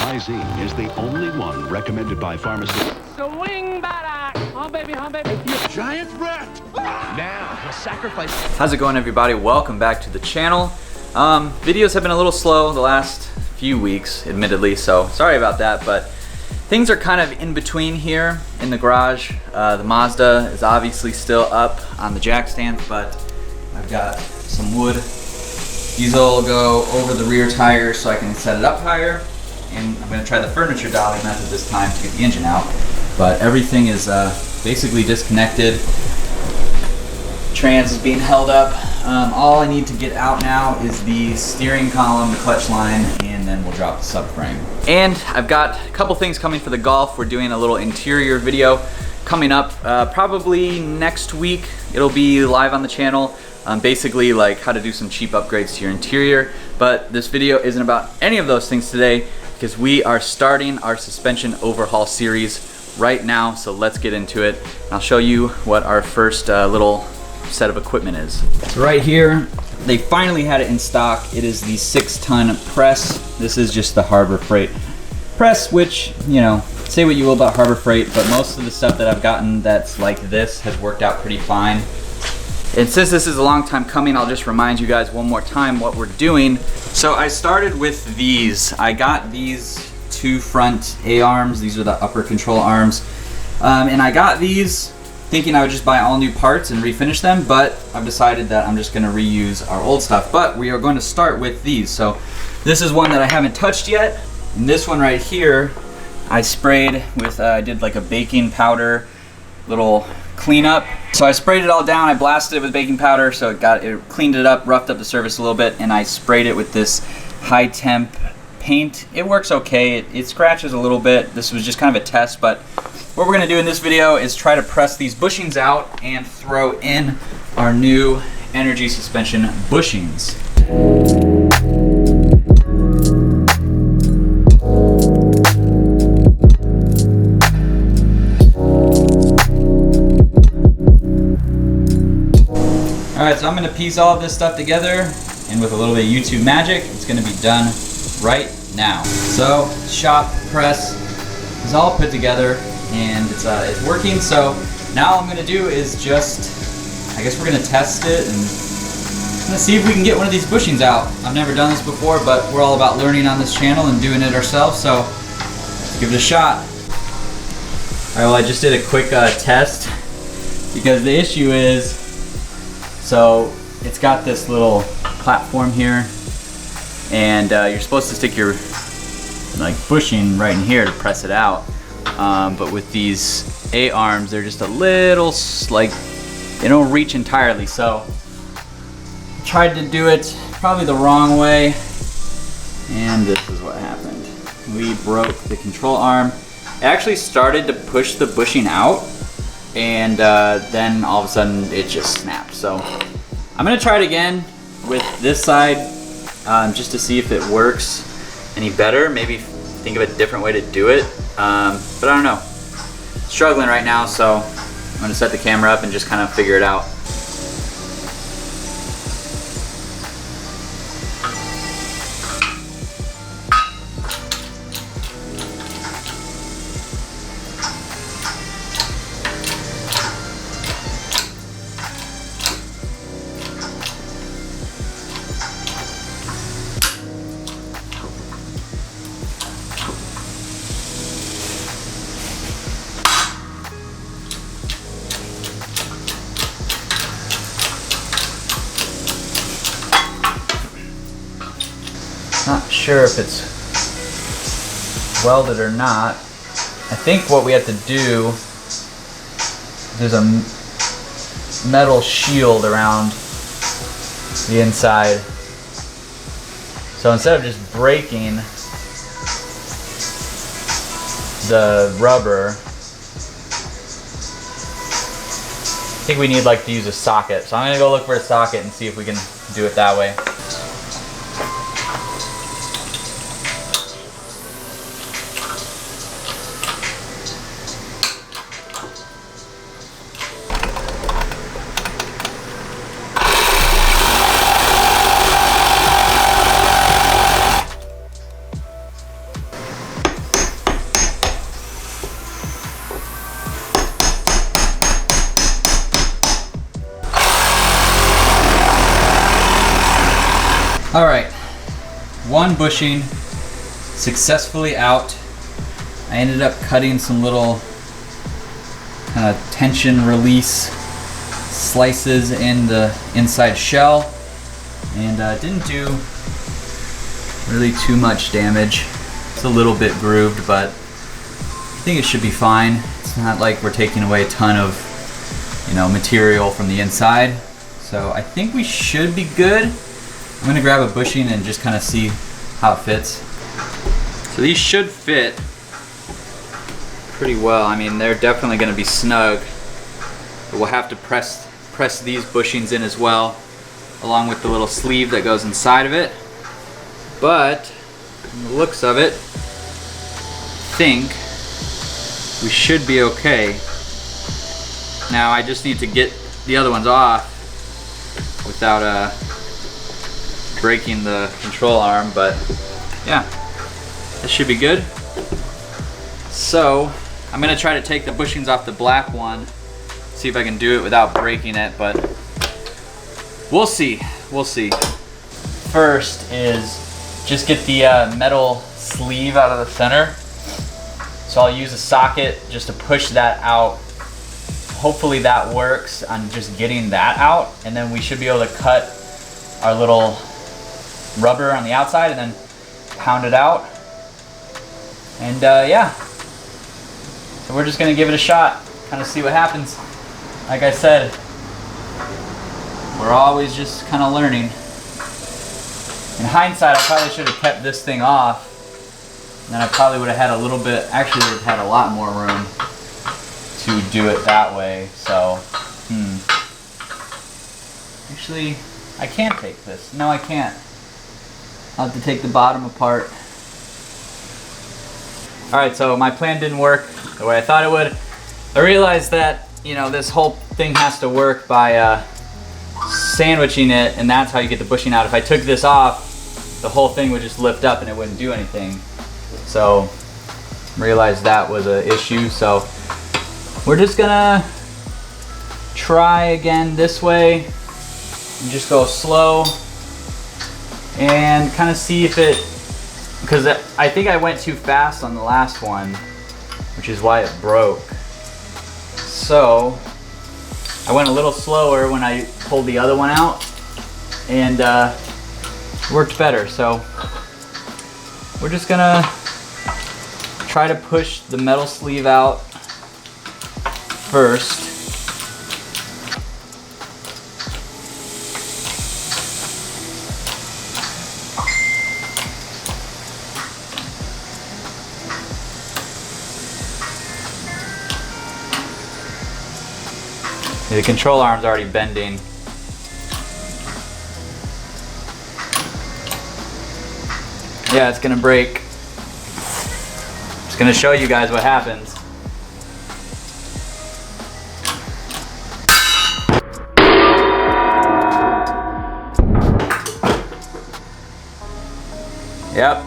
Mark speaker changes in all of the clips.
Speaker 1: Lysine is the only one recommended by pharmacists.
Speaker 2: Swing back! Home baby, home baby.
Speaker 1: Giant rat!
Speaker 2: Now, the sacrifice.
Speaker 3: How's it going, everybody? Welcome back to the channel. Videos have been a little slow the last few weeks, admittedly, so sorry about that, but things are kind of in between here in the garage. The Mazda is obviously still up on the jack stand, but I've got some wood. These will go over the rear tire so I can set it up higher, and I'm going to try the furniture dolly method this time to get the engine out, but everything is basically disconnected. Trans is being held up. All I need to get out now is the steering column, the clutch line, and then we'll drop the subframe. And I've got a couple things coming for the Golf. We're doing a little interior video coming up probably next week. It'll be live on the channel. Basically like how to do some cheap upgrades to your interior. But this video isn't about any of those things today because we are starting our suspension overhaul series right now. So let's get into it. I'll show you what our first little set of equipment is. So right here, they finally had it in stock. It is the 6-ton press. This is just the Harbor Freight press, which, you know, say what you will about Harbor Freight, but most of the stuff that I've gotten that's like this has worked out pretty fine. And since this is a long time coming, I'll just remind you guys one more time what we're doing. So I started with these. I got these two front A-arms. These are the upper control arms. And I got these thinking I would just buy all new parts and refinish them, but I've decided that I'm just gonna reuse our old stuff. But we are going to start with these. So this is one that I haven't touched yet. And this one right here, I sprayed with, I did like a baking powder little cleanup. So I sprayed it all down, I blasted it with baking powder, so it cleaned it up, roughed up the surface a little bit, and I sprayed it with this high temp paint. It works okay, it scratches a little bit. This was just kind of a test, but what we're gonna do in this video is try to press these bushings out and throw in our new energy suspension bushings. Alright, so I'm gonna piece all of this stuff together, and with a little bit of YouTube magic, it's gonna be done right now. So, shop press is all put together, and it's working. So now all I'm gonna do is just, I guess we're gonna test it and let's see if we can get one of these bushings out. I've never done this before, but we're all about learning on this channel and doing it ourselves, so let's give it a shot. Alright, well I just did a quick test because the issue is, so it's got this little platform here, and you're supposed to stick your like bushing right in here to press it out. But with these A-arms, they're just a little, like, they don't reach entirely. So I tried to do it probably the wrong way, and this is what happened. We broke the control arm. It actually started to push the bushing out, and then all of a sudden it just snapped. So I'm gonna try it again with this side just to see if it works any better. Maybe think of a different way to do it. But I don't know. Struggling right now, so I'm gonna set the camera up and just kind of figure it out. Not sure if it's welded or not. I think what we have to do, there's a metal shield around the inside. So instead of just breaking the rubber, I think we need like to use a socket. So I'm gonna go look for a socket and see if we can do it that way. All right, one bushing successfully out. I ended up cutting some little kind of tension release slices in the inside shell, and didn't do really too much damage. It's a little bit grooved, but I think it should be fine. It's not like we're taking away a ton of, you know, material from the inside. So I think we should be good. I'm gonna grab a bushing and just kind of see how it fits. So these should fit pretty well. I mean, they're definitely gonna be snug, but we'll have to press these bushings in as well, along with the little sleeve that goes inside of it. But from the looks of it, I think we should be okay. Now I just need to get the other ones off without breaking the control arm, but yeah, this should be good. So I'm gonna try to take the bushings off the black one, see if I can do it without breaking it, but we'll see, we'll see. First is just get the metal sleeve out of the center. So I'll use a socket just to push that out. Hopefully that works on just getting that out, and then we should be able to cut our little rubber on the outside and then pound it out. And yeah, so we're just gonna give it a shot, kind of see what happens. Like I said, we're always just kind of learning. In hindsight, I probably should have kept this thing off, and then I probably would have had a little bit, actually would have had a lot more room to do it that way. So, actually, I can't take this. No, I can't. I'll have to take the bottom apart. All right, so my plan didn't work the way I thought it would. I realized that, you know, this whole thing has to work by sandwiching it, and that's how you get the bushing out. If I took this off, the whole thing would just lift up and it wouldn't do anything. So, realized that was an issue. So, we're just gonna try again this way and just go slow and kind of see if it, because I think I went too fast on the last one, which is why it broke. So I went a little slower when I pulled the other one out, and worked better. So we're just gonna try to push the metal sleeve out first. The control arm's already bending. Yeah, it's gonna break. Just gonna show you guys what happens. Yep.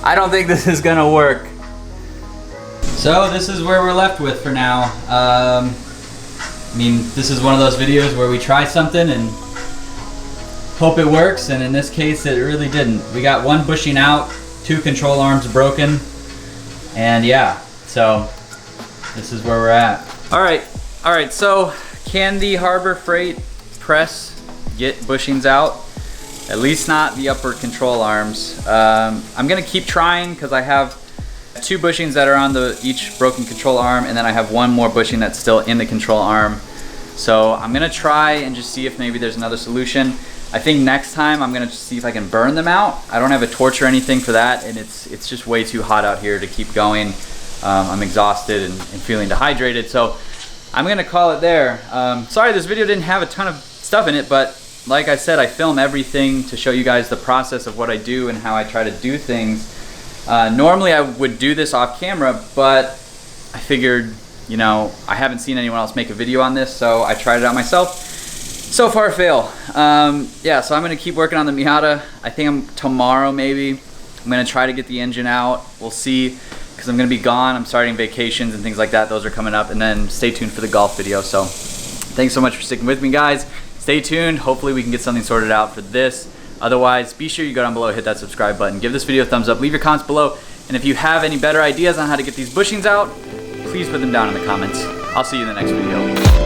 Speaker 3: I don't think this is gonna work. So this is where we're left with for now. I mean, this is one of those videos where we try something and hope it works, and in this case it really didn't. We got one bushing out, 2 control arms broken, and yeah, so this is where we're at. All right, so can the Harbor Freight press get bushings out? At least not the upper control arms. I'm gonna keep trying because I have 2 bushings that are on each broken control arm, and then I have 1 more bushing that's still in the control arm. So I'm gonna try and just see if maybe there's another solution. I think next time I'm gonna just see if I can burn them out. I don't have a torch or anything for that, and it's just way too hot out here to keep going. I'm exhausted and feeling dehydrated, so I'm gonna call it there. Sorry this video didn't have a ton of stuff in it, but like I said, I film everything to show you guys the process of what I do and how I try to do things. Normally I would do this off camera, but I figured, you know, I haven't seen anyone else make a video on this, so I tried it out myself. So far fail. Yeah, so I'm gonna keep working on the Miata. I think tomorrow maybe, I'm gonna try to get the engine out. We'll see, because I'm gonna be gone. I'm starting vacations and things like that. Those are coming up, and then stay tuned for the golf video. So thanks so much for sticking with me, guys. Stay tuned. Hopefully we can get something sorted out for this. Otherwise, be sure you go down below, hit that subscribe button, give this video a thumbs up, leave your comments below, and if you have any better ideas on how to get these bushings out, please put them down in the comments. I'll see you in the next video.